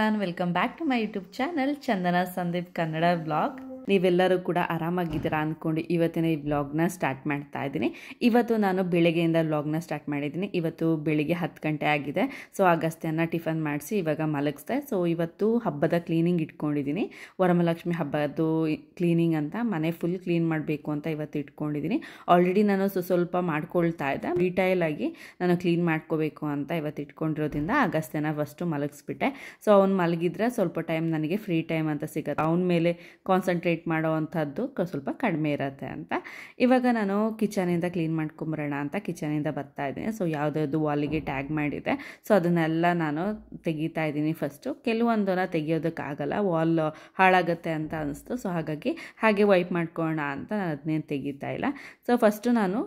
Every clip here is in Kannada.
Everyone, welcome back to my YouTube channel Chandana Sandeep Kannada vlog. ನೀವೆಲ್ಲರೂ ಕೂಡ ಆರಾಮಾಗಿದ್ದೀರಾ ಅಂದ್ಕೊಂಡು ಇವತ್ತಿನ ಈ ವ್ಲಾಗ್ನ ಸ್ಟಾರ್ಟ್ ಮಾಡ್ತಾ ಇದ್ದೀನಿ. ಇವತ್ತು ನಾನು ಬೆಳಗ್ಗೆಯಿಂದ ವ್ಲಾಗ್ನ ಸ್ಟಾರ್ಟ್ ಮಾಡಿದ್ದೀನಿ. ಇವತ್ತು ಬೆಳಿಗ್ಗೆ 10 ಗಂಟೆ ಆಗಿದೆ. ಸೊ ಅಗಸ್ತ್ಯನ ಟಿಫನ್ ಮಾಡಿಸಿ ಇವಾಗ ಮಲಗಿಸ್ದೆ. ಸೊ ಇವತ್ತು ಹಬ್ಬದ ಕ್ಲೀನಿಂಗ್ ಇಟ್ಕೊಂಡಿದ್ದೀನಿ. ವರಮಹಾಲಕ್ಷ್ಮಿ ಹಬ್ಬದ್ದು ಕ್ಲೀನಿಂಗ್ ಅಂತ ಮನೆ ಫುಲ್ ಕ್ಲೀನ್ ಮಾಡಬೇಕು ಅಂತ ಇವತ್ತು ಇಟ್ಕೊಂಡಿದ್ದೀನಿ. ಆಲ್ರೆಡಿ ನಾನು ಸ್ವಲ್ಪ ಮಾಡ್ಕೊಳ್ತಾ ಇದ್ದೆ. ಡೀಟೈಲ್ ಆಗಿ ನಾನು ಕ್ಲೀನ್ ಮಾಡ್ಕೋಬೇಕು ಅಂತ ಇವತ್ತು ಇಟ್ಕೊಂಡಿರೋದ್ರಿಂದ ಅಗಸ್ತ್ಯನ ಫಸ್ಟು ಮಲಗಿಸ್ಬಿಟ್ಟೆ. ಸೊ ಅವ್ನು ಮಲಗಿದ್ರೆ ಸ್ವಲ್ಪ ಟೈಮ್ ನನಗೆ ಫ್ರೀ ಟೈಮ್ ಅಂತ ಸಿಗುತ್ತೆ. ಅವನ ಮೇಲೆ ಕಾನ್ಸಂಟ್ರೇಟ್ ಮಾಡೋವಂಥದ್ದು ಸ್ವಲ್ಪ ಕಡಿಮೆ ಇರುತ್ತೆ ಅಂತ ಇವಾಗ ನಾನು ಕಿಚನಿಂದ ಕ್ಲೀನ್ ಮಾಡ್ಕೊಂಬರೋಣ ಅಂತ ಕಿಚನಿಂದ ಬರ್ತಾ ಇದ್ದೀನಿ. ಸೊ ಯಾವುದಾದ್ರು ವಾಲಿಗೆ ಟ್ಯಾಗ್ ಮಾಡಿದೆ. ಸೊ ಅದನ್ನೆಲ್ಲ ನಾನು ತೆಗಿತಾ ಇದ್ದೀನಿ. ಫಸ್ಟು ಕೆಲವೊಂದನ್ನು ತೆಗಿಯೋದಕ್ಕಾಗಲ್ಲ, ವಾಲ್ ಹಾಳಾಗುತ್ತೆ ಅಂತ ಅನಿಸ್ತು. ಸೊ ಹಾಗಾಗಿ ಹಾಗೆ ವೈಪ್ ಮಾಡ್ಕೊಳ್ಳೋಣ ಅಂತ ನಾನು ಅದನ್ನೇನು ತೆಗಿತಾ ಇಲ್ಲ. ಸೊ ಫಸ್ಟು ನಾನು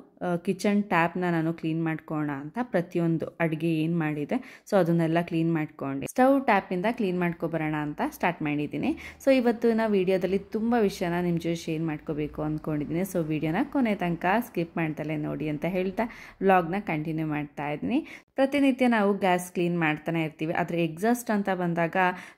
ಕಿಚನ್ ಟ್ಯಾಪ್ನ ನಾನು ಕ್ಲೀನ್ ಮಾಡ್ಕೊಳ್ಳೋಣ ಅಂತ ಪ್ರತಿಯೊಂದು ಅಡುಗೆ ಏನು ಮಾಡಿದೆ ಸೊ ಅದನ್ನೆಲ್ಲ ಕ್ಲೀನ್ ಮಾಡ್ಕೊಂಡು ಸ್ಟವ್ ಟ್ಯಾಪಿಂದ ಕ್ಲೀನ್ ಮಾಡ್ಕೊಬರೋಣ ಅಂತ ಸ್ಟಾರ್ಟ್ ಮಾಡಿದ್ದೀನಿ. ಸೊ ಇವತ್ತಿನ ವಿಡಿಯೋದಲ್ಲಿ ತುಂಬ ವಿಷಯನ ನಿಮ್ಮ ಜೊತೆ ಶೇರ್ ಮಾಡ್ಕೋಬೇಕು ಅಂದ್ಕೊಂಡಿದ್ದೀನಿ. ಸೊ ವಿಡಿಯೋನ ಕೊನೆ ತನಕ ಸ್ಕಿಪ್ ಮಾಡ್ತಲೇ ನೋಡಿ ಅಂತ ಹೇಳ್ತಾ ವ್ಲಾಗ್ನ ಕಂಟಿನ್ಯೂ ಮಾಡ್ತಾ ಇದ್ದೀನಿ. ಪ್ರತಿನಿತ್ಯ ನಾವು ಗ್ಯಾಸ್ ಕ್ಲೀನ್ ಮಾಡ್ತಾನೆ ಇರ್ತೀವಿ. ಆದರೆ ಎಕ್ಸಾಸ್ಟ್ ಅಂತ ಬಂದಾಗ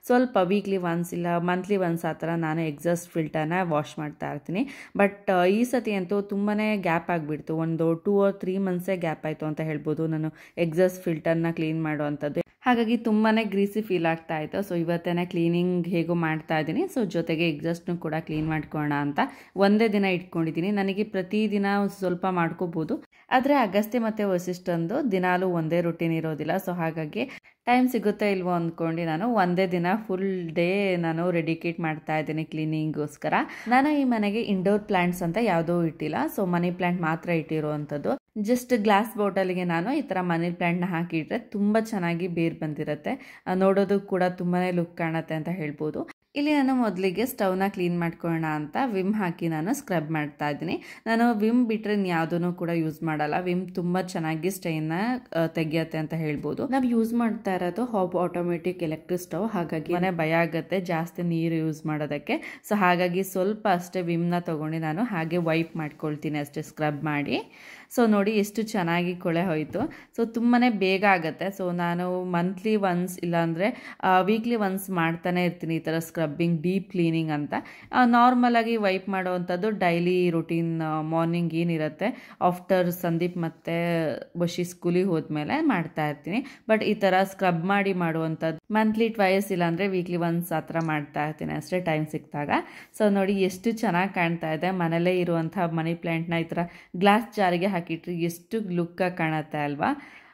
ಸ್ವಲ್ಪ ವೀಕ್ಲಿ ಒನ್ಸ್ ಇಲ್ಲ ಮಂತ್ಲಿ ಒನ್ಸ್ ಆ ಥರ ನಾನು ಎಕ್ಸಾಸ್ಟ್ ಫಿಲ್ಟರ್ನ ವಾಶ್ ಮಾಡ್ತಾ ಇರ್ತೀನಿ. ಬಟ್ ಈ ಸತಿ ಅಂತೂ ತುಂಬಾ ಗ್ಯಾಪ್ ಆಗಿಬಿಡ್ತು. ಒಂದು 2 or 3 ಮಂತ್ಸೇ ಗ್ಯಾಪ್ ಆಯಿತು ಅಂತ ಹೇಳ್ಬೋದು ನಾನು ಎಕ್ಸಾಸ್ಟ್ ಫಿಲ್ಟರ್ನ ಕ್ಲೀನ್ ಮಾಡುವಂಥದ್ದು. ಹಾಗಾಗಿ ತುಂಬಾ ಗ್ರೀಸಿ ಫೀಲ್ ಆಗ್ತಾ ಇತ್ತು. ಸೊ ಇವತ್ತೇನೆ ಕ್ಲೀನಿಂಗ್ ಹೇಗೋ ಮಾಡ್ತಾ ಇದ್ದೀನಿ. ಸೊ ಜೊತೆಗೆ ಎಕ್ಸಾಸ್ಟ್ನು ಕೂಡ ಕ್ಲೀನ್ ಮಾಡ್ಕೊಳ್ಳೋಣ ಅಂತ ಒಂದೇ ದಿನ ಇಟ್ಕೊಂಡಿದ್ದೀನಿ. ನನಗೆ ಪ್ರತಿದಿನ ಸ್ವಲ್ಪ ಮಾಡ್ಕೋಬೋದು, ಆದರೆ ಅಗಸ್ತ್ಯ ಮತ್ತು ವಸಿಷ್ಠಂದು ದಿನಾಲೂ ಒಂದೇ ರೂಟೀನ್ ಇರೋದಿಲ್ಲ. ಸೊ ಹಾಗಾಗಿ ಟೈಮ್ ಸಿಗುತ್ತೆ ಇಲ್ವೋ ಅಂದ್ಕೊಂಡು ನಾನು ಒಂದೇ ದಿನ ಫುಲ್ ಡೇ ನಾನು ಡೆಡಿಕೇಟ್ ಮಾಡ್ತಾ ಇದ್ದೀನಿ ಕ್ಲೀನಿಂಗ್ಗೋಸ್ಕರ. ನಾನು ಈ ಮನೆಗೆ ಇಂಡೋರ್ ಪ್ಲಾಂಟ್ಸ್ ಅಂತ ಯಾವುದೂ ಇಟ್ಟಿಲ್ಲ. ಸೊ ಮನಿ ಪ್ಲಾಂಟ್ ಮಾತ್ರ ಇಟ್ಟಿರುವಂಥದ್ದು. ಜಸ್ಟ್ ಗ್ಲಾಸ್ ಬಾಟಲ್ಗೆ ನಾನು ಈ ಥರ ಮನಿ ಪ್ಲಾಂಟ್ನ ಹಾಕಿಟ್ರೆ ತುಂಬ ಚೆನ್ನಾಗಿ ಬೇರು ಬಂದಿರುತ್ತೆ. ನೋಡೋದು ಕೂಡ ತುಂಬಾ ಲುಕ್ ಕಾಣುತ್ತೆ ಅಂತ ಹೇಳ್ಬೋದು. ಇಲ್ಲಿ ನಾನು ಮೊದಲಿಗೆ ಸ್ಟವ್ನ ಕ್ಲೀನ್ ಮಾಡ್ಕೊಳ್ಳೋಣ ಅಂತ ವಿಮ್ ಹಾಕಿ ನಾನು ಸ್ಕ್ರಬ್ ಮಾಡ್ತಾ ಇದ್ದೀನಿ. ನಾನು ವಿಮ್ ಬಿಟ್ಟರೆ ಯಾವುದೂ ಕೂಡ ಯೂಸ್ ಮಾಡಲ್ಲ. ವಿಮ್ ತುಂಬ ಚೆನ್ನಾಗಿ ಸ್ಟೈನ್ನ ತೆಗಿಯತ್ತೆ ಅಂತ ಹೇಳ್ಬೋದು. ನಾವು ಯೂಸ್ ಮಾಡ್ತಾ ಇರೋದು ಹಾಬ್ ಆಟೋಮೆಟಿಕ್ ಎಲೆಕ್ಟ್ರಿಕ್ ಸ್ಟವ್. ಹಾಗಾಗಿ ಮನೆ ಭಯ ಆಗುತ್ತೆ ಜಾಸ್ತಿ ನೀರು ಯೂಸ್ ಮಾಡೋದಕ್ಕೆ. ಸೊ ಹಾಗಾಗಿ ಸ್ವಲ್ಪ ಅಷ್ಟೇ ವಿಮ್ನ ತೊಗೊಂಡು ನಾನು ಹಾಗೆ ವೈಪ್ ಮಾಡ್ಕೊಳ್ತೀನಿ ಅಷ್ಟೇ, ಸ್ಕ್ರಬ್ ಮಾಡಿ. ಸೊ ನೋಡಿ ಎಷ್ಟು ಚೆನ್ನಾಗಿ ಕೊಳೆ ಹೋಯಿತು. ಸೊ ತುಂಬಾ ಬೇಗ ಆಗುತ್ತೆ. ಸೊ ನಾನು ಮಂತ್ಲಿ ಒನ್ಸ್ ಇಲ್ಲಾಂದರೆ ವೀಕ್ಲಿ ಒನ್ಸ್ ಮಾಡ್ತಾನೆ ಇರ್ತೀನಿ ಈ ಥರ ಸ್ಕ್ರಬ್ಬಿಂಗ್, ಡೀಪ್ ಕ್ಲೀನಿಂಗ್ ಅಂತ. ನಾರ್ಮಲಾಗಿ ವೈಪ್ ಮಾಡೋವಂಥದ್ದು ಡೈಲಿ ರುಟೀನ್ ಮಾರ್ನಿಂಗ್ ಏನಿರುತ್ತೆ ಆಫ್ಟರ್ ಸಂದೀಪ್ ಮತ್ತು ವಶಿ ಸ್ಕೂಲಿಗೆ ಹೋದ್ಮೇಲೆ ಮಾಡ್ತಾ ಇರ್ತೀನಿ. ಬಟ್ ಈ ಥರ ಸ್ಕ್ರಬ್ ಮಾಡಿ ಮಾಡುವಂಥದ್ದು ಮಂತ್ಲಿ ಟ್ವೈಸ್ ಇಲ್ಲಾಂದರೆ ವೀಕ್ಲಿ ಒನ್ಸ್ ಆ ಥರ ಮಾಡ್ತಾ ಇರ್ತೀನಿ ಅಷ್ಟೇ ಟೈಮ್ ಸಿಕ್ಕಿದಾಗ. ಸೊ ನೋಡಿ ಎಷ್ಟು ಚೆನ್ನಾಗಿ ಕಾಣ್ತಾ ಇದೆ. ಮನೇಲೇ ಇರುವಂಥ ಮನಿ ಪ್ಲ್ಯಾಂಟ್ನ ಈ ಥರ ಗ್ಲಾಸ್ ಜಾರಿಗೆ ಹಾಕಿಟ್ರೆ ಎಷ್ಟು ಲುಕ್ಕಾಗಿ ಕಾಣುತ್ತೆ ಅಲ್ವಾ.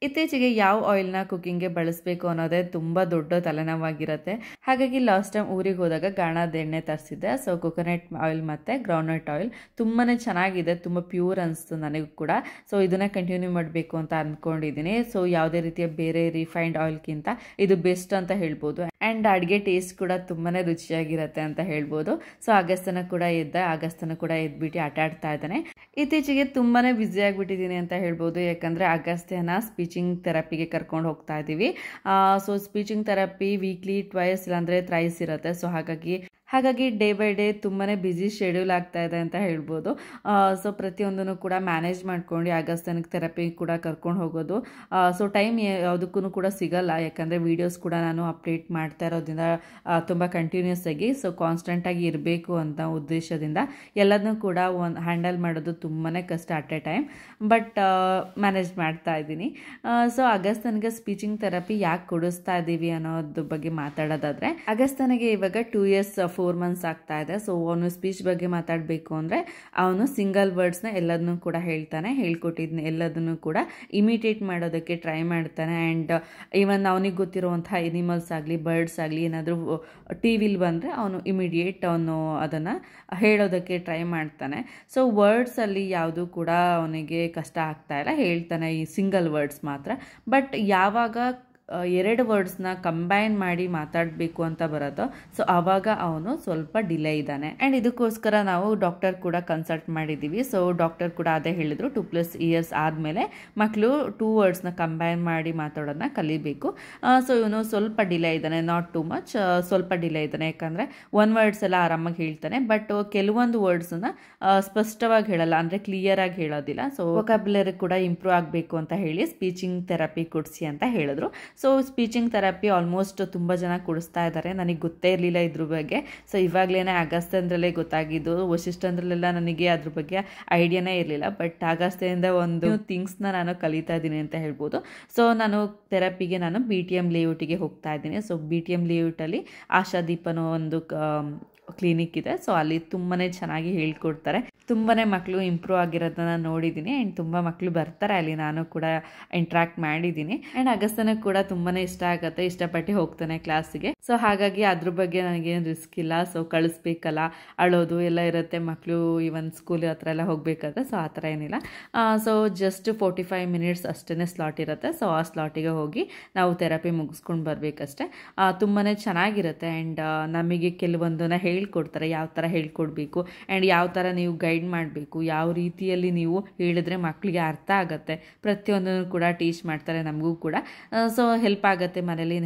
ಇತ್ತೀಚೆಗೆ ಯಾವ ಆಯಿಲ್ನ ಕುಕ್ಕಿಂಗ್ಗೆ ಬಳಸಬೇಕು ಅನ್ನೋದೇ ತುಂಬ ದೊಡ್ಡ ತಲೆನೋವಾಗಿರುತ್ತೆ. ಹಾಗಾಗಿ ಲಾಸ್ಟ್ ಟೈಮ್ ಊರಿಗೆ ಹೋದಾಗ ಗಾಣದ ಎಣ್ಣೆ ತರಿಸಿದ್ದೆ. ಸೊ ಕೊಕೊನಟ್ ಆಯಿಲ್ ಮತ್ತು ಗ್ರೌಂಡ್ನಟ್ ಆಯಿಲ್ ತುಂಬಾ ಚೆನ್ನಾಗಿದೆ, ತುಂಬ ಪ್ಯೂರ್ ಅನಿಸ್ತು ನನಗೂ ಕೂಡ. ಸೊ ಇದನ್ನು ಕಂಟಿನ್ಯೂ ಮಾಡಬೇಕು ಅಂತ ಅಂದ್ಕೊಂಡಿದ್ದೀನಿ. ಸೊ ಯಾವುದೇ ರೀತಿಯ ಬೇರೆ ರಿಫೈನ್ಡ್ ಆಯಿಲ್ಗಿಂತ ಇದು ಬೆಸ್ಟ್ ಅಂತ ಹೇಳ್ಬೋದು. ಆ್ಯಂಡ್ ಅಡುಗೆ ಟೇಸ್ಟ್ ಕೂಡ ತುಂಬಾ ರುಚಿಯಾಗಿರುತ್ತೆ ಅಂತ ಹೇಳ್ಬೋದು. ಸೊ ಅಗಸ್ತ್ಯನ ಕೂಡ ಎದ್ಬಿಟ್ಟು ಆಟ ಆಡ್ತಾ ಇದ್ದಾನೆ. ಇತ್ತೀಚೆಗೆ ತುಂಬಾ ಬ್ಯುಸಿ ಆಗಿಬಿಟ್ಟಿದ್ದೀನಿ ಅಂತ ಹೇಳ್ಬೋದು. ಯಾಕಂದರೆ ಅಗಸ್ತ್ಯನ ಸ್ಪೀಚಿಂಗ್ ಥೆರಪಿಗೆ ಕರ್ಕೊಂಡು ಹೋಗ್ತಾ ಇದ್ದೀವಿ. ಸೊ ಸ್ಪೀಚಿಂಗ್ ಥೆರಪಿ ವೀಕ್ಲಿ ಟ್ವೈಸ್ ಇಲ್ಲಾಂದರೆ ಥ್ರೈಸ್ ಇರುತ್ತೆ. ಸೊ ಹಾಗಾಗಿ ಡೇ ಬೈ ಡೇ ತುಂಬಾ ಬ್ಯುಸಿ ಶೆಡ್ಯೂಲ್ ಆಗ್ತಾ ಇದೆ ಅಂತ ಹೇಳ್ಬೋದು. ಸೊ ಪ್ರತಿಯೊಂದನ್ನು ಕೂಡ ಮ್ಯಾನೇಜ್ ಮಾಡ್ಕೊಂಡು ಅಗಸ್ತ್ಯನಿಗೆ ಥೆರಪಿ ಕೂಡ ಕರ್ಕೊಂಡು ಹೋಗೋದು. ಸೊ ಟೈಮ್ ಯಾವುದಕ್ಕೂ ಕೂಡ ಸಿಗಲ್ಲ. ಯಾಕಂದರೆ ವೀಡಿಯೋಸ್ ಕೂಡ ನಾನು ಅಪ್ಡೇಟ್ ಮಾಡ್ತಾ ಇರೋದ್ರಿಂದ ತುಂಬ ಕಂಟಿನ್ಯೂಸ್ ಆಗಿ ಸೊ ಕಾನ್ಸ್ಟೆಂಟಾಗಿ ಇರಬೇಕು ಅಂತ ಉದ್ದೇಶದಿಂದ ಎಲ್ಲದನ್ನೂ ಕೂಡ ಹ್ಯಾಂಡಲ್ ಮಾಡೋದು ತುಂಬಾ ಕಷ್ಟ at A time. But manage ಮಾಡ್ತಾ ಇದ್ದೀನಿ. ಸೊ ಅಗಸ್ತ್ಯನಿಗೆ ಸ್ಪೀಚಿಂಗ್ ಥೆರಪಿ ಯಾಕೆ ಕೊಡಿಸ್ತಾ ಇದ್ದೀವಿ ಅನ್ನೋದ್ರ ಬಗ್ಗೆ ಮಾತಾಡೋದಾದರೆ, ಅಗಸ್ತ್ಯನಿಗೆ ಇವಾಗ 2 years 4 months ಆಗ್ತಾ ಇದೆ. ಸೊ ಅವನು ಸ್ಪೀಚ್ ಬಗ್ಗೆ ಮಾತಾಡಬೇಕು ಅಂದರೆ ಅವನು ಸಿಂಗಲ್ ವರ್ಡ್ಸ್ನ ಎಲ್ಲದನ್ನೂ ಕೂಡ ಹೇಳ್ಕೊಟ್ಟಿದ್ನ ಎಲ್ಲದನ್ನು ಕೂಡ ಇಮಿಟೇಟ್ ಮಾಡೋದಕ್ಕೆ ಟ್ರೈ ಮಾಡ್ತಾನೆ. ಆ್ಯಂಡ್ ಈವನ್ ಅವನಿಗೆ ಗೊತ್ತಿರುವಂಥ ಎನಿಮಲ್ಸ್ ಆಗಲಿ ಬರ್ಡ್ಸ್ ಆಗಲಿ ಏನಾದರೂ ಟಿವಿಲಿ ಬಂದರೆ ಅವನು ಇಮಿಡಿಯೇಟ್ ಅವನು ಅದನ್ನು ಹೇಳೋದಕ್ಕೆ ಟ್ರೈ ಮಾಡ್ತಾನೆ. ಸೊ ವರ್ಡ್ಸಲ್ಲಿ ಯಾವುದೂ ಕೂಡ ಅವನಿಗೆ ಕಷ್ಟ ಆಗ್ತಾ ಇಲ್ಲ, ಹೇಳ್ತಾನೆ ಈ ಸಿಂಗಲ್ ವರ್ಡ್ಸ್ ಮಾತ್ರ. ಬಟ್ ಯಾವಾಗ 2 ವರ್ಡ್ಸ್ನ ಕಂಬೈನ್ ಮಾಡಿ ಮಾತಾಡಬೇಕು ಅಂತ ಬರೋದು ಸೊ ಆವಾಗ ಅವನು ಸ್ವಲ್ಪ ಡಿಲೇ ಇದ್ದಾನೆ. ಆ್ಯಂಡ್ ಇದಕ್ಕೋಸ್ಕರ ನಾವು ಡಾಕ್ಟರ್ ಕೂಡ ಕನ್ಸಲ್ಟ್ ಮಾಡಿದ್ದೀವಿ. ಸೊ ಡಾಕ್ಟರ್ ಕೂಡ ಅದೇ ಹೇಳಿದರು, 2+ years ಆದಮೇಲೆ ಮಕ್ಕಳು 2 wordsನ ಕಂಬೈನ್ ಮಾಡಿ ಮಾತಾಡೋದನ್ನ ಕಲಿಬೇಕು. ಸೊ ಇವನು ಸ್ವಲ್ಪ ಡಿಲೇ ಇದ್ದಾನೆ, ನಾಟ್ ಟು ಮಚ್, ಸ್ವಲ್ಪ ಡಿಲೇ ಇದ್ದಾನೆ. ಯಾಕಂದರೆ 1 words ಎಲ್ಲ ಆರಾಮಾಗಿ ಹೇಳ್ತಾನೆ. ಬಟ್ ಕೆಲವೊಂದು ವರ್ಡ್ಸನ್ನ ಸ್ಪಷ್ಟವಾಗಿ ಹೇಳಲ್ಲ, ಅಂದರೆ ಕ್ಲಿಯರಾಗಿ ಹೇಳೋದಿಲ್ಲ. ಸೊ ವೊಕ್ಯಾಬ್ಯುಲರಿ ಕೂಡ ಇಂಪ್ರೂವ್ ಆಗಬೇಕು ಅಂತ ಹೇಳಿ ಸ್ಪೀಚಿಂಗ್ ಥೆರಪಿ ಕೊಡಿಸಿ ಅಂತ ಹೇಳಿದ್ರು. ಸೊ ಸ್ಪೀಚಿಂಗ್ ಥೆರಪಿ ಆಲ್ಮೋಸ್ಟ್ ತುಂಬ ಜನ ಕೊಡಿಸ್ತಾ ಇದ್ದಾರೆ. ನನಗೆ ಗೊತ್ತೇ ಇರಲಿಲ್ಲ ಇದ್ರ ಬಗ್ಗೆ. ಸೊ ಇವಾಗಲೇ ಅಗಸ್ತ್ಯಂದ್ರಲ್ಲೇ ಗೊತ್ತಾಗಿದ್ದು. ವಸಿಷ್ಠಂದ್ರಲ್ಲೆಲ್ಲ ನನಗೆ ಅದ್ರ ಬಗ್ಗೆ ಐಡಿಯಾನೇ ಇರಲಿಲ್ಲ. ಬಟ್ ಅಗಸ್ತ್ಯದಿಂದ ಒಂದು ಥಿಂಗ್ಸ್ನ ನಾನು ಕಲಿತಾ ಇದ್ದೀನಿ ಅಂತ ಹೇಳ್ಬೋದು. ಸೊ ನಾನು ಥೆರಪಿಗೆ ನಾನು BTM ಲೇಔಟಿಗೆ ಹೋಗ್ತಾ ಇದ್ದೀನಿ. ಸೊ BTM ಲೇಔಟಲ್ಲಿ ಆಶಾದೀಪನೋ ಒಂದು ಕ್ಲಿನಿಕ್ ಇದೆ. ಸೊ ಅಲ್ಲಿ ತುಂಬಾ ಚೆನ್ನಾಗಿ ಹೇಳ್ಕೊಡ್ತಾರೆ. ತುಂಬಾ ಮಕ್ಕಳು ಇಂಪ್ರೂವ್ ಆಗಿರೋದನ್ನ ನೋಡಿದ್ದೀನಿ. ಆ್ಯಂಡ್ ತುಂಬ ಮಕ್ಕಳು ಬರ್ತಾರೆ ಅಲ್ಲಿ. ನಾನು ಕೂಡ ಇಂಟ್ರಾಕ್ಟ್ ಮಾಡಿದ್ದೀನಿ. ಆ್ಯಂಡ್ ಅಗಸ್ತ್ಯನ ಕೂಡ ತುಂಬಾ ಇಷ್ಟ ಆಗುತ್ತೆ, ಇಷ್ಟಪಟ್ಟು ಹೋಗ್ತಾನೆ ಕ್ಲಾಸಿಗೆ. ಸೊ ಹಾಗಾಗಿ ಅದ್ರ ಬಗ್ಗೆ ನನಗೇನು ರಿಸ್ಕ್ ಇಲ್ಲ. ಸೊ ಕಳಿಸ್ಬೇಕಲ್ಲ, ಅಳೋದು ಎಲ್ಲ ಇರುತ್ತೆ ಮಕ್ಕಳು ಈವನ್ ಸ್ಕೂಲ್ ಹತ್ರ ಎಲ್ಲ ಹೋಗಬೇಕಾದ್ರೆ. ಸೊ ಆ ಥರ ಏನಿಲ್ಲ. ಸೊ ಜಸ್ಟ್ 45 ಮಿನಿಟ್ಸ್ ಅಷ್ಟೇ ಸ್ಲಾಟ್ ಇರುತ್ತೆ. ಸೊ ಆ ಸ್ಲಾಟಿಗೆ ಹೋಗಿ ನಾವು ಥೆರಪಿ ಮುಗಿಸ್ಕೊಂಡು ಬರಬೇಕಷ್ಟೆ. ತುಂಬಾ ಚೆನ್ನಾಗಿರುತ್ತೆ. ಆ್ಯಂಡ್ ನಮಗೆ ಕೆಲವೊಂದನ್ನು ಹೇಳ್ಕೊಡ್ತಾರೆ, ಯಾವ ಥರ ಹೇಳ್ಕೊಡ್ಬೇಕು ಆ್ಯಂಡ್ ಯಾವ ಥರ ನೀವು ಗೈಡ್ ಮಾಡಬೇಕು, ಯಾವ ರೀತಿಯಲ್ಲಿ ನೀವು ಹೇಳಿದ್ರೆ ಮಕ್ಕಳಿಗೆ ಅರ್ಥ ಆಗುತ್ತೆ, ಪ್ರತಿಯೊಂದನ್ನು ಕೂಡ ಟೀಚ್ ಮಾಡ್ತಾರೆ ನಮಗೂ ಕೂಡ. ಸೊ ಹೆಲ್ಪ್ ಆಗುತ್ತೆ ಮನೇಲಿ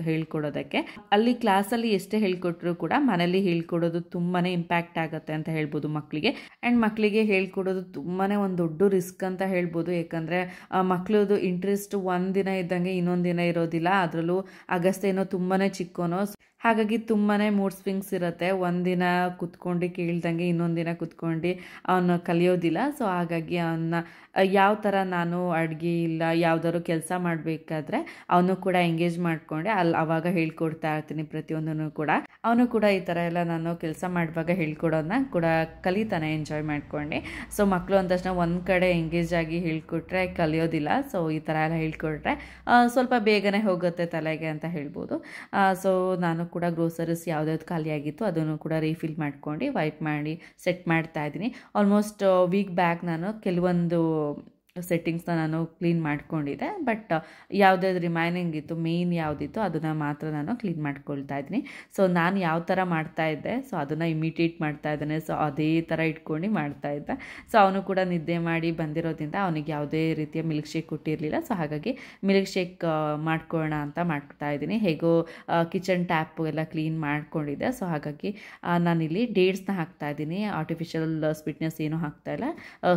ಹೇಳ್ಕೊಡೋದಕ್ಕೆ. ಅಲ್ಲಿ ಕ್ಲಾಸಲ್ಲಿ ಎಷ್ಟೇ ಹೇಳ್ಕೊಟ್ರು ಕೂಡ ಮನೇಲಿ ಹೇಳ್ಕೊಡೋದು ತುಂಬಾ ಇಂಪ್ಯಾಕ್ಟ್ ಆಗುತ್ತೆ ಅಂತ ಹೇಳ್ಬೋದು ಮಕ್ಕಳಿಗೆ. ಆ್ಯಂಡ್ ಮಕ್ಕಳಿಗೆ ಹೇಳ್ಕೊಡೋದು ತುಂಬಾ ಒಂದು ದೊಡ್ಡ ರಿಸ್ಕ್ ಅಂತ ಹೇಳ್ಬೋದು. ಯಾಕಂದರೆ ಮಕ್ಕಳದು ಇಂಟ್ರೆಸ್ಟ್ ಒಂದಿನ ಇದ್ದಂಗೆ ಇನ್ನೊಂದು ದಿನ ಇರೋದಿಲ್ಲ. ಅದರಲ್ಲೂ ಅಗಸ್ತ್ಯ ಏನೋ ತುಂಬಾ ಚಿಕ್ಕವನೋ, ಹಾಗಾಗಿ ತುಂಬಾ ಮೂಡ್ ಸ್ವಿಂಗ್ಸ್ ಇರುತ್ತೆ. ಒಂದಿನ ಕುತ್ಕೊಂಡು ಕೇಳ್ದಂಗೆ ಇನ್ನೊಂದು ದಿನ ಕುತ್ಕೊಂಡು ಅವನು ಕಲಿಯೋದಿಲ್ಲ. ಸೊ ಹಾಗಾಗಿ ಅವನ್ನ ಯಾವ ಥರ ನಾನು ಅಡುಗೆ ಇಲ್ಲ ಯಾವುದಾದ್ರು ಕೆಲಸ ಮಾಡಬೇಕಾದ್ರೆ ಅವನು ಕೂಡ ಎಂಗೇಜ್ ಮಾಡಿಕೊಂಡೆ ಅವಾಗ ಹೇಳ್ಕೊಡ್ತಾ ಇರ್ತೀನಿ ಪ್ರತಿಯೊಂದನ್ನು ಕೂಡ. ಅವನು ಕೂಡ ಈ ಥರ ಎಲ್ಲ ನಾನು ಕೆಲಸ ಮಾಡುವಾಗ ಹೇಳ್ಕೊಡೋದನ್ನ ಕೂಡ ಕಲಿತಾನೆ ಎಂಜಾಯ್ ಮಾಡ್ಕೊಂಡು. ಸೊ ಮಕ್ಕಳು ಅಂದ ತಕ್ಷಣ ಒಂದು ಕಡೆ ಎಂಗೇಜ್ ಆಗಿ ಹೇಳ್ಕೊಟ್ರೆ ಕಲಿಯೋದಿಲ್ಲ. ಸೊ ಈ ಥರ ಎಲ್ಲ ಹೇಳ್ಕೊಟ್ರೆ ಸ್ವಲ್ಪ ಬೇಗನೆ ಹೋಗುತ್ತೆ ತಲೆಗೆ ಅಂತ ಹೇಳ್ಬೋದು. ಸೊ ನಾನು ಕೂಡ ಗ್ರೋಸರೀಸ್ ಯಾವ್ದಾವ್ದು ಖಾಲಿ ಆಗಿತ್ತು ಅದನ್ನು ಕೂಡ ರೀಫಿಲ್ ಮಾಡ್ಕೊಂಡು ವೈಪ್ ಮಾಡಿ ಸೆಟ್ ಮಾಡ್ತಾ ಇದ್ದೀನಿ. ಆಲ್ಮೋಸ್ಟ್ ವೀಕ್ ಬ್ಯಾಕ್ ನಾನು ಕೆಲವೊಂದು ಸೆಟ್ಟಿಂಗ್ಸ್ನ ನಾನು ಕ್ಲೀನ್ ಮಾಡ್ಕೊಂಡಿದ್ದೆ. ಬಟ್ ಯಾವುದಾದ್ರು ರಿಮೈನಿಂಗ್ ಇತ್ತು, ಮೇನ್ ಯಾವುದಿತ್ತು ಅದನ್ನು ಮಾತ್ರ ನಾನು ಕ್ಲೀನ್ ಮಾಡ್ಕೊಳ್ತಾ ಇದ್ದೀನಿ. ಸೊ ನಾನು ಯಾವ ಥರ ಮಾಡ್ತಾಯಿದ್ದೆ ಸೊ ಅದನ್ನು ಇಮಿಟೇಟ್ ಮಾಡ್ತಾ ಇದ್ದಾನೆ. ಸೊ ಅದೇ ಥರ ಇಟ್ಕೊಂಡು ಮಾಡ್ತಾಯಿದ್ದೆ. ಸೊ ಅವನು ಕೂಡ ನಿದ್ದೆ ಮಾಡಿ ಬಂದಿರೋದ್ರಿಂದ ಅವನಿಗೆ ಯಾವುದೇ ರೀತಿಯ ಮಿಲ್ಕ್ ಶೇಕ್ ಕೊಟ್ಟಿರಲಿಲ್ಲ. ಸೊ ಹಾಗಾಗಿ ಮಿಲ್ಕ್ ಶೇಕ್ ಮಾಡ್ಕೊಳ್ಳೋಣ ಅಂತ ಮಾಡ್ತಾ ಇದ್ದೀನಿ. ಹೇಗೋ ಕಿಚನ್ ಟ್ಯಾಪು ಎಲ್ಲ ಕ್ಲೀನ್ ಮಾಡ್ಕೊಂಡಿದ್ದೆ. ಸೊ ಹಾಗಾಗಿ ನಾನಿಲ್ಲಿ ಡೇಟ್ಸ್ನ ಹಾಕ್ತಾಯಿದ್ದೀನಿ. ಆರ್ಟಿಫಿಷಿಯಲ್ ಸ್ವೀಟ್ನೆಸ್ ಏನೂ ಹಾಕ್ತಾಯಿಲ್ಲ.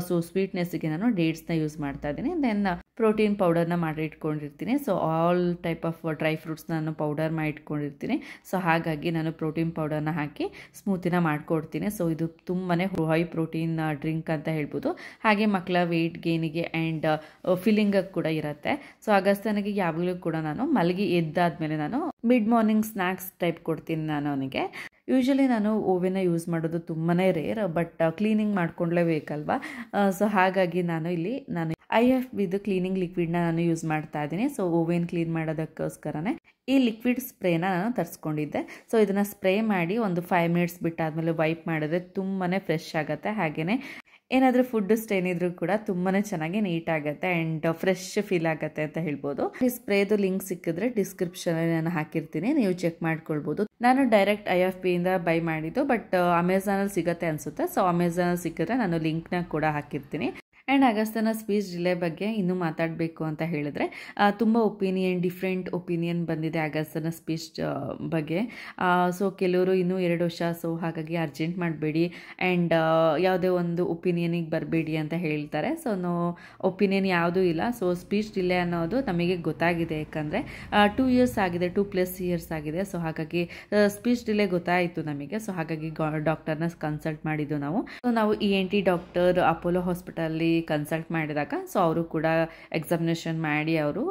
ಸೊ ಸ್ವೀಟ್ನೆಸ್ಗೆ ನಾನು ಡೇಟ್ಸ್ನ ಯೂಸ್ ಮಾಡ್ತಾ ಇದ್ದೀನಿ. ದೆನ್ ಪ್ರೋಟೀನ್ ಪೌಡರ್ನ ಮಾಡಿ ಇಟ್ಕೊಂಡಿರ್ತೀನಿ. So all type of dry fruits ನಾನು ಪೌಡರ್ ಮಾಡಿ ಇಟ್ಕೊಂಡಿರ್ತೀನಿ. ಸೊ ಹಾಗಾಗಿ ನಾನು ಪ್ರೋಟೀನ್ ಪೌಡರ್ನ ಹಾಕಿ ಸ್ಮೂತಿನ ಮಾಡಿಕೊಡ್ತೀನಿ. ಸೊ ಇದು ತುಂಬಾ ಹೈ ಪ್ರೋಟೀನ್ ಡ್ರಿಂಕ್ ಅಂತ ಹೇಳ್ಬೋದು. ಹಾಗೆ ಮಕ್ಕಳ ವೆಯ್ಟ್ ಗೇನಿಗೆ ಆ್ಯಂಡ್ ಫಿಲ್ಲಿಂಗ್ ಕೂಡ ಇರುತ್ತೆ. ಸೊ ಅಗಸ್ತ್ಯನಿಗೆ ಯಾವಾಗಲೂ ಕೂಡ ನಾನು ಮಲಗಿ ಎದ್ದಾದ್ಮೇಲೆ ನಾನು ಮಿಡ್ ಮಾರ್ನಿಂಗ್ ಸ್ನ್ಯಾಕ್ಸ್ ಟೈಪ್ ಕೊಡ್ತೀನಿ ನಾನು ಅವನಿಗೆ. ಯೂಶ್ವಲಿ ನಾನು ಓವೆನ್ನ ಯೂಸ್ ಮಾಡೋದು ತುಂಬಾ ರೇರ್, ಬಟ್ ಕ್ಲೀನಿಂಗ್ ಮಾಡ್ಕೊಳ್ಳೇಬೇಕಲ್ವಾ. ಸೊ ಹಾಗಾಗಿ ನಾನು IFBದು ಕ್ಲೀನಿಂಗ್ ಲಿಕ್ವಿಡ್ನ ನಾನು ಯೂಸ್ ಮಾಡ್ತಾ ಇದ್ದೀನಿ. ಸೊ ಓವೆನ್ ಕ್ಲೀನ್ ಮಾಡೋದಕ್ಕೋಸ್ಕರನೇ ಈ ಲಿಕ್ವಿಡ್ ಸ್ಪ್ರೇನ ನಾನು ತರಿಸ್ಕೊಂಡಿದ್ದೆ. ಸೊ ಇದನ್ನು ಸ್ಪ್ರೇ ಮಾಡಿ ಒಂದು 5 ಮಿನಿಟ್ಸ್ ಬಿಟ್ಟಾದಮೇಲೆ ವೈಪ್ ಮಾಡಿದ್ರೆ ತುಂಬಾ ಫ್ರೆಶ್ ಆಗುತ್ತೆ. ಹಾಗೆಯೇ ಏನಾದರೂ ಫುಡ್ ಸ್ಟೇನ್ ಇದ್ರೂ ಕೂಡ ತುಂಬಾ ಚೆನ್ನಾಗಿ ನೀಟಾಗುತ್ತೆ ಆ್ಯಂಡ್ ಫ್ರೆಶ್ ಫೀಲ್ ಆಗುತ್ತೆ ಅಂತ ಹೇಳ್ಬೋದು. ಈ ಸ್ಪ್ರೇದು ಲಿಂಕ್ ಸಿಕ್ಕಿದ್ರೆ ಡಿಸ್ಕ್ರಿಪ್ಷನಲ್ಲಿ ನಾನು ಹಾಕಿರ್ತೀನಿ, ನೀವು ಚೆಕ್ ಮಾಡ್ಕೊಳ್ಬೋದು. ನಾನು ಡೈರೆಕ್ಟ್ IFBಯಿಂದ ಬೈ ಮಾಡಿದ್ದು, ಬಟ್ ಅಮೆಝಾನಲ್ಲಿ ಸಿಗುತ್ತೆ ಅನಿಸುತ್ತೆ. ಸೊ ಅಮೆಝಾನಲ್ಲಿ ಸಿಕ್ಕಿದ್ರೆ ನಾನು ಲಿಂಕ್ನ ಕೂಡ ಹಾಕಿರ್ತೀನಿ. ಆ್ಯಂಡ್ ಅಗಸ್ತ್ಯನ ಸ್ಪೀಚ್ ಡಿಲೇ ಬಗ್ಗೆ ಇನ್ನೂ ಮಾತಾಡಬೇಕು ಅಂತ ಹೇಳಿದ್ರೆ ತುಂಬ ಡಿಫ್ರೆಂಟ್ ಒಪಿನಿಯನ್ ಬಂದಿದೆ ಅಗಸ್ತ್ಯನ ಸ್ಪೀಚ್ ಬಗ್ಗೆ. ಸೊ ಕೆಲವರು ಇನ್ನೂ 2 ವರ್ಷ, ಸೊ ಹಾಗಾಗಿ ಅರ್ಜೆಂಟ್ ಮಾಡಬೇಡಿ ಆ್ಯಂಡ್ ಯಾವುದೇ ಒಂದು ಒಪಿನಿಯನಿಗೆ ಬರಬೇಡಿ ಅಂತ ಹೇಳ್ತಾರೆ. ಸೊ ಒಪಿನಿಯನ್ ಯಾವುದೂ ಇಲ್ಲ. ಸೊ ಸ್ಪೀಚ್ ಡಿಲೇ ಅನ್ನೋದು ನಮಗೆ ಗೊತ್ತಾಗಿದೆ, ಯಾಕಂದರೆ 2 ಇಯರ್ಸ್ ಆಗಿದೆ, 2+ ಇಯರ್ಸ್ ಆಗಿದೆ. ಸೊ ಹಾಗಾಗಿ ಸ್ಪೀಚ್ ಡಿಲೇ ಗೊತ್ತಾಯಿತು ನಮಗೆ. ಸೊ ಹಾಗಾಗಿ ಡಾಕ್ಟರ್ನ ಕನ್ಸಲ್ಟ್ ಮಾಡಿದ್ದು ನಾವು. ಸೊ ನಾವು ENT ಡಾಕ್ಟರ್ ಅಪೋಲೋ ಹಾಸ್ಪಿಟಲ್ಲಿ ಕನ್ಸಲ್ಟ್ ಮಾಡಿದಾಗ ಸೊ ಅವರು ಕೂಡ ಎಕ್ಸಾಮಿನೇಷನ್ ಮಾಡಿ ಅವರು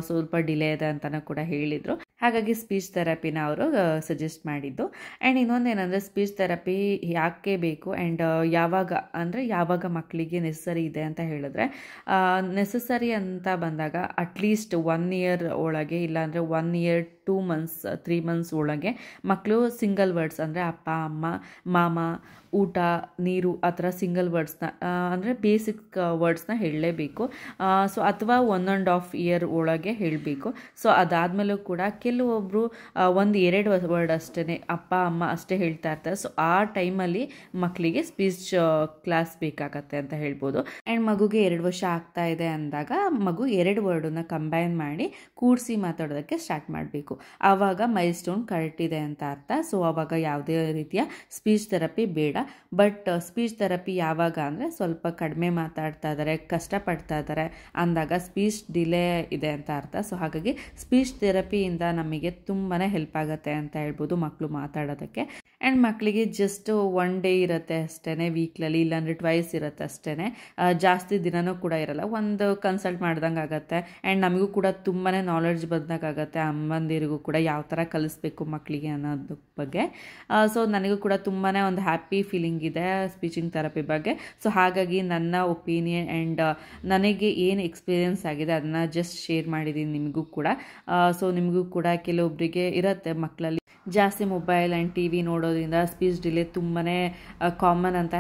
ಸ್ವಲ್ಪ ಡಿಲೇ ಇದೆ ಅಂತಲೂ ಕೂಡ ಹೇಳಿದರು. ಹಾಗಾಗಿ ಸ್ಪೀಚ್ ಥೆರಪಿನ ಅವರು ಸಜೆಸ್ಟ್ ಮಾಡಿದ್ದು. ಆ್ಯಂಡ್ ಇನ್ನೊಂದೇನೆಂದರೆ ಸ್ಪೀಚ್ ಥೆರಪಿ ಯಾಕೆ ಬೇಕು ಆ್ಯಂಡ್ ಯಾವಾಗ ಮಕ್ಕಳಿಗೆ ನೆಸಸರಿ ಇದೆ ಅಂತ ಹೇಳಿದ್ರೆ, ನೆಸಸರಿ ಅಂತ ಬಂದಾಗ ಅಟ್ಲೀಸ್ಟ್ 1 ಇಯರ್ ಒಳಗೆ, ಇಲ್ಲಾಂದರೆ 1 ಇಯರ್ 2 ಮಂತ್ಸ್ 3 ಮಂತ್ಸ್ ಒಳಗೆ ಮಕ್ಕಳು ಸಿಂಗಲ್ ವರ್ಡ್ಸ್ ಅಂದರೆ ಅಪ್ಪ, ಅಮ್ಮ, ಮಾಮ, ಊಟ, ನೀರು ಆ ಥರ ಸಿಂಗಲ್ ವರ್ಡ್ಸ್ನ ಅಂದರೆ ಬೇಸಿಕ್ ವರ್ಡ್ಸ್ನ ಹೇಳಲೇಬೇಕು. ಸೊ ಅಥವಾ 1.5 ಇಯರ್ ಒಳಗೆ ಹೇಳಬೇಕು. ಸೊ ಅದಾದಮೇಲೂ ಕೂಡ ಕೆಲವೊಬ್ಬರು 1-2 ವರ್ಡ್ ಅಷ್ಟೇ ಅಪ್ಪ ಅಮ್ಮ ಅಷ್ಟೇ ಹೇಳ್ತಾ ಇರ್ತಾರೆ. ಸೊ ಆ ಟೈಮಲ್ಲಿ ಮಕ್ಕಳಿಗೆ ಸ್ಪೀಚ್ ಕ್ಲಾಸ್ ಬೇಕಾಗತ್ತೆ ಅಂತ ಹೇಳ್ಬೋದು. ಆ್ಯಂಡ್ ಮಗುಗೆ 2 ವರ್ಷ ಆಗ್ತಾ ಇದೆ ಅಂದಾಗ ಮಗು 2 ವರ್ಡನ್ನ ಕಂಬೈನ್ ಮಾಡಿ ಕೂಡಿಸಿ ಮಾತಾಡೋದಕ್ಕೆ ಸ್ಟಾರ್ಟ್ ಮಾಡಬೇಕು. ಆವಾಗ ಮೈಲ್ ಸ್ಟೋನ್ ಕರೆಕ್ಟ್ ಇದೆ ಅಂತ ಅರ್ಥ. ಸೊ ಆವಾಗ ಯಾವುದೇ ರೀತಿಯ ಸ್ಪೀಚ್ ಥೆರಪಿ ಬೇಡ. ಬಟ್ ಸ್ಪೀಚ್ ಥೆರಪಿ ಯಾವಾಗ ಅಂದರೆ ಸ್ವಲ್ಪ ಕಡಿಮೆ ಮಾತಾಡ್ತಾ ಇದ್ದಾರೆ, ಕಷ್ಟಪಡ್ತಾ ಇದ್ದಾರೆ ಅಂದಾಗ ಸ್ಪೀಚ್ ಡಿಲೇ ಇದೆ ಅಂತ ಅರ್ಥ. ಸೊ ಹಾಗಾಗಿ ಸ್ಪೀಚ್ ಥೆರಪಿಯಿಂದ ನಮಗೆ ತುಂಬಾ ಹೆಲ್ಪ್ ಆಗುತ್ತೆ ಅಂತ ಹೇಳ್ಬೋದು ಮಕ್ಕಳು ಮಾತಾಡೋದಕ್ಕೆ. ಆ್ಯಂಡ್ ಮಕ್ಕಳಿಗೆ ಜಸ್ಟ್ 1 ಡೇ ಇರುತ್ತೆ ಅಷ್ಟೇ ವೀಕ್ಲಲ್ಲಿ, ಇಲ್ಲಾಂದರೆ ಟ್ವೈಸ್ ಇರುತ್ತೆ ಅಷ್ಟೇ, ಜಾಸ್ತಿ ದಿನವೂ ಕೂಡ ಇರಲ್ಲ. ಒಂದು ಕನ್ಸಲ್ಟ್ ಮಾಡ್ದಂಗೆ ಆಗುತ್ತೆ. ಆ್ಯಂಡ್ ನಮಗೂ ಕೂಡ ತುಂಬಾ ನಾಲೆಡ್ಜ್ ಬಂದಾಗುತ್ತೆ, ಅಮ್ಮಂದಿರಿಗೂ ಕೂಡ ಯಾವ ಥರ ಕಲಿಸ್ಬೇಕು ಮಕ್ಕಳಿಗೆ ಅನ್ನೋದ್ರ ಬಗ್ಗೆ. ಸೊ ನನಗೂ ಕೂಡ ತುಂಬಾ ಒಂದು ಹ್ಯಾಪಿ ಫೀಲಿಂಗ್ ಇದೆ ಸ್ಪೀಚಿಂಗ್ ಥೆರಪಿ ಬಗ್ಗೆ. ಸೊ ಹಾಗಾಗಿ ನನ್ನ ಒಪಿನಿಯನ್ ಆ್ಯಂಡ್ ನನಗೆ ಏನು ಎಕ್ಸ್ಪೀರಿಯೆನ್ಸ್ ಆಗಿದೆ ಅದನ್ನು ಜಸ್ಟ್ ಶೇರ್ ಮಾಡಿದ್ದೀನಿ ನಿಮಗೂ ಕೂಡ. ಸೊ ನಿಮಗೂ ಕೂಡ ಕೆಲವೊಬ್ಬರಿಗೆ ಇರುತ್ತೆ ಮಕ್ಕಳಲ್ಲಿ ಜಾಸ್ತಿ ಮೊಬೈಲ್ ಆ್ಯಂಡ್ ಟಿ ವಿ ನೋಡೋದ್ರಿಂದ ಸ್ಪೀಚ್ ಡಿಲೇ ತುಂಬಾ ಕಾಮನ್ ಅಂತ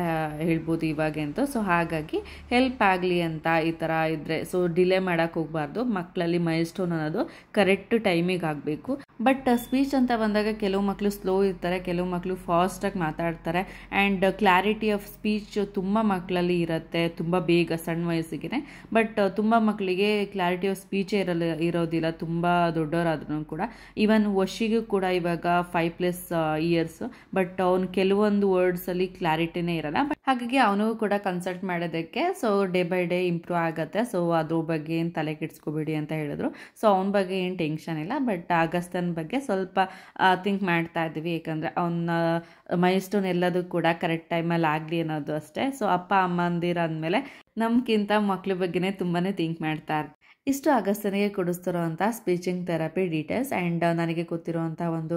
ಹೇಳ್ಬೋದು ಇವಾಗಂತೂ. ಸೊ ಹಾಗಾಗಿ ಹೆಲ್ಪ್ ಆಗಲಿ ಅಂತ ಈ ಥರ ಇದ್ದರೆ ಸೊ ಡಿಲೇ ಮಾಡೋಕ್ಕೆ ಹೋಗಬಾರ್ದು. ಮಕ್ಕಳಲ್ಲಿ ಮೈಲ್ ಸ್ಟೋನ್ ಅನ್ನೋದು ಕರೆಕ್ಟ್ ಟೈಮಿಗೆ ಆಗಬೇಕು. ಬಟ್ ಸ್ಪೀಚ್ ಅಂತ ಬಂದಾಗ ಕೆಲವು ಮಕ್ಕಳು ಸ್ಲೋ ಇರ್ತಾರೆ, ಕೆಲವು ಮಕ್ಕಳು ಫಾಸ್ಟಾಗಿ ಮಾತಾಡ್ತಾರೆ. ಆ್ಯಂಡ್ ಕ್ಲಾರಿಟಿ ಆಫ್ ಸ್ಪೀಚ್ ತುಂಬ ಮಕ್ಕಳಲ್ಲಿ ಇರುತ್ತೆ, ತುಂಬ ಬೇಗ ಸಣ್ಣ ವಯಸ್ಸಿಗೆ. ಬಟ್ ತುಂಬ ಮಕ್ಕಳಿಗೆ ಕ್ಲಾರಿಟಿ ಆಫ್ ಸ್ಪೀಚೇ ಇರೋದಿಲ್ಲ ತುಂಬ ದೊಡ್ಡವರಾದ್ರೂ ಕೂಡ. ಈವನ್ ವಶಿಗೂ ಕೂಡ ಇವಾಗ 5+ ಇಯರ್ಸ್, ಬಟ್ ಅವನು ಕೆಲವೊಂದು ವರ್ಡ್ಸಲ್ಲಿ ಕ್ಲಾರಿಟಿನೇ ಇರಲ್ಲ. ಬಟ್ ಹಾಗಾಗಿ ಅವನಿಗೂ ಕೂಡ ಕನ್ಸಲ್ಟ್ ಮಾಡೋದಕ್ಕೆ so day by day improve ಆಗುತ್ತೆ. ಸೊ ಅದ್ರ ಬಗ್ಗೆ ಏನು ತಲೆ ಕೆಡಿಸ್ಕೋಬೇಡಿ ಅಂತ ಹೇಳಿದ್ರು. ಸೊ ಅವನ ಬಗ್ಗೆ ಏನು ಟೆನ್ಷನ್ ಇಲ್ಲ. ಬಟ್ ಆಗಸ್ತನ ಬಗ್ಗೆ ಸ್ವಲ್ಪ ಥಿಂಕ್ ಮಾಡ್ತಾ ಇದ್ದೀವಿ, ಯಾಕಂದರೆ ಅವನ ಮೈಲ್ ಸ್ಟೋನ್ ಎಲ್ಲದೂ ಕೂಡ ಕರೆಕ್ಟ್ ಟೈಮಲ್ಲಿ ಆಗಲಿ ಅನ್ನೋದು ಅಷ್ಟೇ. ಸೊ ಅಪ್ಪ ಅಮ್ಮಂದಿರ ಅಂದಮೇಲೆ ನಮ್ಗಿಂತ ಮಕ್ಳ ಬಗ್ಗೆನೇ ತುಂಬಾ ಥಿಂಕ್ ಮಾಡ್ತಾ ಇರ್ತಾರೆ. ಇಷ್ಟು ಆಗಸ್ತನಿಗೆ ಕೊಡಿಸ್ತಿರೋ ಅಂಥ ಸ್ಪೀಚಿಂಗ್ ಥೆರಪಿ ಡೀಟೇಲ್ಸ್ ಆ್ಯಂಡ್ ನನಗೆ ಗೊತ್ತಿರೋವಂಥ ಒಂದು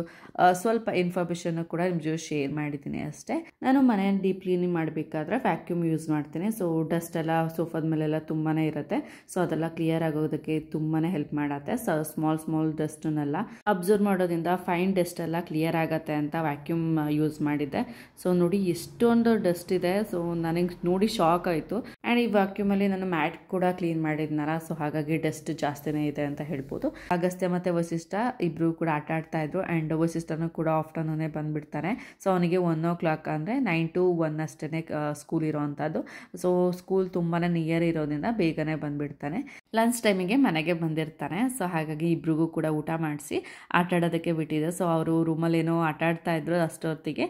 ಸ್ವಲ್ಪ ಇನ್ಫಾರ್ಮೇಷನ್ನು ಕೂಡ ನಿಮ್ಮ ಜೊತೆ ಶೇರ್ ಮಾಡಿದ್ದೀನಿ ಅಷ್ಟೇ. ನಾನು ಮನೆಯನ್ನು ಡೀಪ್ ಕ್ಲೀನಿಂಗ್ ಮಾಡಬೇಕಾದ್ರೆ ವ್ಯಾಕ್ಯೂಮ್ ಯೂಸ್ ಮಾಡ್ತೀನಿ. ಸೊ ಡಸ್ಟ್ ಎಲ್ಲ ಸೋಫಾದ ಮೇಲೆಲ್ಲ ತುಂಬಾ ಇರುತ್ತೆ. ಸೊ ಅದೆಲ್ಲ ಕ್ಲಿಯರ್ ಆಗೋದಕ್ಕೆ ತುಂಬಾ ಹೆಲ್ಪ್ ಮಾಡುತ್ತೆ. ಸೊ ಸ್ಮಾಲ್ ಡಸ್ಟನ್ನೆಲ್ಲ ಅಬ್ಸರ್ವ್ ಮಾಡೋದ್ರಿಂದ ಫೈನ್ ಡಸ್ಟ್ ಎಲ್ಲ ಕ್ಲಿಯರ್ ಆಗುತ್ತೆ ಅಂತ ವ್ಯಾಕ್ಯೂಮ್ ಯೂಸ್ ಮಾಡಿದ್ದೆ. ಸೊ ನೋಡಿ ಎಷ್ಟೊಂದು ಡಸ್ಟ್ ಇದೆ. ಸೊ ನನಗೆ ನೋಡಿ ಶಾಕ್ ಆಯಿತು. ಆ್ಯಂಡ್ ಈ ವ್ಯಾಕ್ಯೂಮಲ್ಲಿ ನಾನು ಮ್ಯಾಟ್ ಕೂಡ ಕ್ಲೀನ್ ಮಾಡಿದ್ನಲ್ಲ, ಸೊ ಹಾಗಾಗಿ ಡಸ್ಟ್ ಜಾಸ್ತಿನೇ ಇದೆ ಅಂತ ಹೇಳ್ಬೋದು. ಅಗಸ್ತ್ಯ ಮತ್ತು ವಸಿಷ್ಠ ಇಬ್ರು ಕೂಡ ಆಟ ಆಡ್ತಾ ಇದ್ರು. ಆ್ಯಂಡ್ ವಸಿಷ್ಠನೂ ಕೂಡ ಆಫ್ಟರ್ನೂನೇ ಬಂದುಬಿಡ್ತಾನೆ. ಸೊ ಅವನಿಗೆ 1 o'clock ಅಂದರೆ 9 to 1 ಅಷ್ಟೇ ಸ್ಕೂಲ್ ಇರೋವಂಥದ್ದು. ಸೊ ಸ್ಕೂಲ್ ತುಂಬಾ ನಿಯರ್ ಇರೋದ್ರಿಂದ ಬೇಗನೆ ಬಂದುಬಿಡ್ತಾನೆ. ಲಂಚ್ ಟೈಮಿಗೆ ಮನೆಗೆ ಬಂದಿರ್ತಾನೆ. ಸೊ ಹಾಗಾಗಿ ಇಬ್ರಿಗೂ ಕೂಡ ಊಟ ಮಾಡಿಸಿ ಆಟ ಆಡೋದಕ್ಕೆ ಬಿಟ್ಟಿದೆ. ಸೊ ಅವರು ರೂಮಲ್ಲಿ ಏನೋ ಆಟ ಆಡ್ತಾ ಇದ್ರು. ಅಷ್ಟೊತ್ತಿಗೆ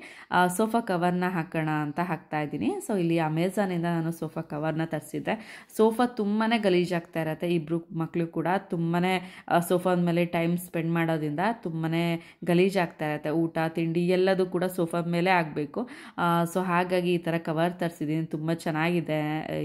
ಸೋಫಾ ಕವರ್ನ ಹಾಕೋಣ ಅಂತ ಹಾಕ್ತಾ ಇದ್ದೀನಿ. ಸೊ ಇಲ್ಲಿ ಅಮೆಝಾನಿಂದ ನಾನು ಸೋಫಾ ಕವರ್ನ ತರಿಸಿದ್ದೆ. ಸೋಫಾ ತುಂಬಾ ಗಲೀಜಾಗ್ತಾ ಇರತ್ತೆ. ಇಬ್ಬರು ಮಕ್ಕಳು ಕೂಡ ತುಂಬಾ ಸೋಫಾದ ಮೇಲೆ ಟೈಮ್ ಸ್ಪೆಂಡ್ ಮಾಡೋದ್ರಿಂದ ತುಂಬಾ ಗಲೀಜಾಗ್ತಾ ಇರುತ್ತೆ. ಊಟ ತಿಂಡಿ ಎಲ್ಲದೂ ಕೂಡ ಸೋಫಾದ ಮೇಲೆ ಆಗಬೇಕು. ಸೊ ಹಾಗಾಗಿ ಈ ಥರ ಕವರ್ ತರಿಸಿದ್ದೀನಿ. ತುಂಬ ಚೆನ್ನಾಗಿದೆ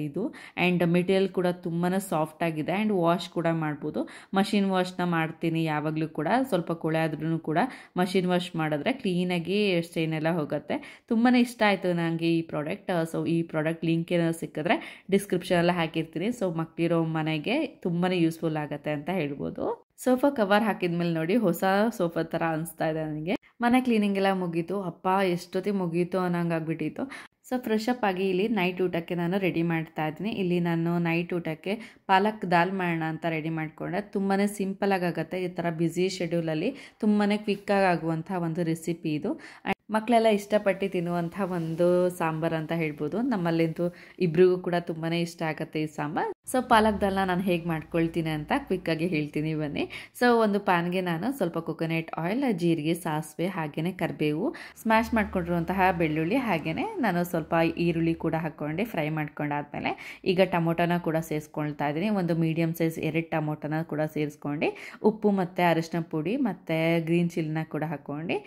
ಇದು. ಆ್ಯಂಡ್ ಮೆಟೀರಿಯಲ್ ಕೂಡ ತುಂಬಾ ಸಾಫ್ಟ್ ಆಗಿದೆ. ಆ್ಯಂಡ್ ವಾಶ್ ಕೂಡ ಮಾಡ್ಬೋದು. ಮಷಿನ್ ವಾಶ್ನ ಮಾಡ್ತೀನಿ ಯಾವಾಗಲೂ ಕೂಡ. ಸ್ವಲ್ಪ ಕೊಳೆ ಆದ್ರೂ ಕೂಡ ಮಷಿನ್ ವಾಶ್ ಮಾಡಿದ್ರೆ ಕ್ಲೀನಾಗಿ ಸ್ಟೇನ್ ಎಲ್ಲ ಹೋಗುತ್ತೆ. ತುಂಬಾ ಇಷ್ಟ ಆಯಿತು ನನಗೆ ಈ ಪ್ರಾಡಕ್ಟ್. ಸೊ ಈ ಪ್ರಾಡಕ್ಟ್ ಲಿಂಕ್ ಏನಾದ್ರು ಸಿಕ್ಕಿದ್ರೆ ಡಿಸ್ಕ್ರಿಪ್ಷನೆಲ್ಲ ಹಾಕಿರ್ತೀನಿ. ಸೊ ಮಕ್ಕಳಿರೋ ಮನೆಗೆ ತುಂಬಾ ಯೂಸ್ಫುಲ್ ಆಗುತ್ತೆ ಅಂತ ಹೇಳ್ಬೋದು. ಸೋಫಾ ಕವರ್ ಹಾಕಿದ್ಮೇಲೆ ನೋಡಿ ಹೊಸ ಸೋಫಾ ಥರ ಅನಿಸ್ತಾ ಇದೆ ನನಗೆ. ಮನೆ ಕ್ಲೀನಿಂಗ್ ಎಲ್ಲ ಮುಗೀತು. ಅಪ್ಪ ಎಷ್ಟೊತ್ತಿಗೆ ಮುಗೀತು ಅನ್ನೋಂಗೆ ಆಗ್ಬಿಟ್ಟಿತ್ತು. ಸೊ ಫ್ರೆಶ್ ಅಪ್ ಆಗಿ ಇಲ್ಲಿ ನೈಟ್ ಊಟಕ್ಕೆ ನಾನು ರೆಡಿ ಮಾಡ್ತಾ ಇದ್ದೀನಿ. ಇಲ್ಲಿ ನಾನು ನೈಟ್ ಊಟಕ್ಕೆ ಪಾಲಕ್ ದಾಲ್ ಮಾಡೋಣ ಅಂತ ರೆಡಿ ಮಾಡಿಕೊಂಡೆ. ತುಂಬಾ ಸಿಂಪಲಾಗಿ ಆಗುತ್ತೆ. ಈ ಥರ ಬ್ಯುಸಿ ಶೆಡ್ಯೂಲಲ್ಲಿ ತುಂಬಾ ಕ್ವಿಕ್ಕಾಗಿ ಆಗುವಂಥ ಒಂದು ರೆಸಿಪಿ ಇದು. ಮಕ್ಕಳೆಲ್ಲ ಇಷ್ಟಪಟ್ಟು ತಿನ್ನುವಂಥ ಒಂದು ಸಾಂಬಾರು ಅಂತ ಹೇಳ್ಬೋದು. ನಮ್ಮಲ್ಲಂತೂ ಇಬ್ರಿಗೂ ಕೂಡ ತುಂಬಾ ಇಷ್ಟ ಆಗುತ್ತೆ ಈ ಸಾಂಬಾರು. ಸೊ ಪಾಲಕ್ ದಾಲ್ನ ನಾನು ಹೇಗೆ ಮಾಡ್ಕೊಳ್ತೀನಿ ಅಂತ ಕ್ವಿಕ್ಕಾಗಿ ಹೇಳ್ತೀನಿ ಬನ್ನಿ. ಸೊ ಒಂದು ಪ್ಯಾನ್ಗೆ ನಾನು ಸ್ವಲ್ಪ ಕೊಕೊನಟ್ ಆಯಿಲ್, ಜೀರಿಗೆ, ಸಾಸಿವೆ, ಹಾಗೆಯೇ ಕರಿಬೇವು, ಸ್ಮ್ಯಾಶ್ ಮಾಡ್ಕೊಂಡಿರುವಂತಹ ಬೆಳ್ಳುಳ್ಳಿ, ಹಾಗೆಯೇ ನಾನು ಸ್ವಲ್ಪ ಈರುಳ್ಳಿ ಕೂಡ ಹಾಕ್ಕೊಂಡು ಫ್ರೈ ಮಾಡ್ಕೊಂಡಾದ್ಮೇಲೆ ಈಗ ಟೊಮೊಟೊನ ಕೂಡ ಸೇರಿಸ್ಕೊಳ್ತಾ ಇದ್ದೀನಿ. ಒಂದು ಮೀಡಿಯಮ್ ಸೈಜ್ 2 ಟೊಮೊಟೊನ ಕೂಡ ಸೇರಿಸ್ಕೊಂಡು ಉಪ್ಪು ಮತ್ತು ಅರಿಶಿನ ಪುಡಿ ಮತ್ತು ಗ್ರೀನ್ ಚಿಲ್ಲಿನ ಕೂಡ ಹಾಕ್ಕೊಂಡು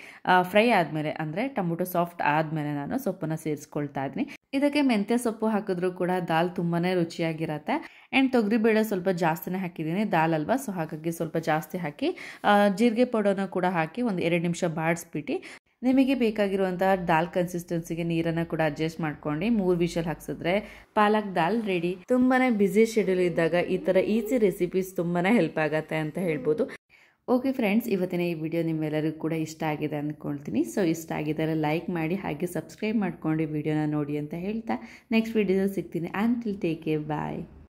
ಫ್ರೈ ಆದಮೇಲೆ ಅಂದರೆ ಟೊಮೊಟೊ ಸಾಫ್ಟ್ ಆದಮೇಲೆ ನಾನು ಸೊಪ್ಪನ್ನು ಸೇರಿಸ್ಕೊಳ್ತಾ ಇದ್ದೀನಿ. ಇದಕ್ಕೆ ಮೆಂತ್ಯ ಸೊಪ್ಪು ಹಾಕಿದ್ರೂ ಕೂಡ ದಾಲ್ ತುಂಬಾ ರುಚಿಯಾಗಿರುತ್ತೆ. ಆ್ಯಂಡ್ ತೊಗರಿಬೇಳೆ ಸ್ವಲ್ಪ ಜಾಸ್ತಿನೇ ಹಾಕಿದ್ದೀನಿ, ದಾಲ್ ಅಲ್ವಾ. ಸೊ ಹಾಗಾಗಿ ಸ್ವಲ್ಪ ಜಾಸ್ತಿ ಹಾಕಿ ಜೀರಿಗೆ ಪೌಡರ್ನ ಕೂಡ ಹಾಕಿ ಒಂದು 2 ನಿಮಿಷ ಬಾಡಿಸ್ಬಿಟ್ಟು ನಿಮಗೆ ಬೇಕಾಗಿರುವಂಥ ದಾಲ್ ಕನ್ಸಿಸ್ಟೆನ್ಸಿಗೆ ನೀರನ್ನು ಕೂಡ ಅಡ್ಜಸ್ಟ್ ಮಾಡ್ಕೊಂಡು 3 ವಿಷಲ್ ಹಾಕ್ಸಿದ್ರೆ ಪಾಲಕ್ ದಾಲ್ ರೆಡಿ. ತುಂಬಾ ಬ್ಯುಸಿ ಶೆಡ್ಯೂಲ್ ಇದ್ದಾಗ ಈ ಥರ ಈಸಿ ರೆಸಿಪೀಸ್ ತುಂಬಾ ಹೆಲ್ಪ್ ಆಗುತ್ತೆ ಅಂತ ಹೇಳ್ಬೋದು. ಓಕೆ ಫ್ರೆಂಡ್ಸ್, ಇವತ್ತಿನ ಈ ವಿಡಿಯೋ ನಿಮ್ಮೆಲ್ಲರಿಗೂ ಕೂಡ ಇಷ್ಟ ಆಗಿದೆ ಅಂದ್ಕೊಳ್ತೀನಿ. ಸೊ ಇಷ್ಟ ಆಗಿದ್ದರೆ ಲೈಕ್ ಮಾಡಿ, ಹಾಗೆ ಸಬ್ಸ್ಕ್ರೈಬ್ ಮಾಡ್ಕೊಂಡು ವಿಡಿಯೋನ ನೋಡಿ ಅಂತ ಹೇಳ್ತಾ ನೆಕ್ಸ್ಟ್ ವಿಡಿಯೋದಲ್ಲಿ ಸಿಗ್ತೀನಿ. And till take care, bye.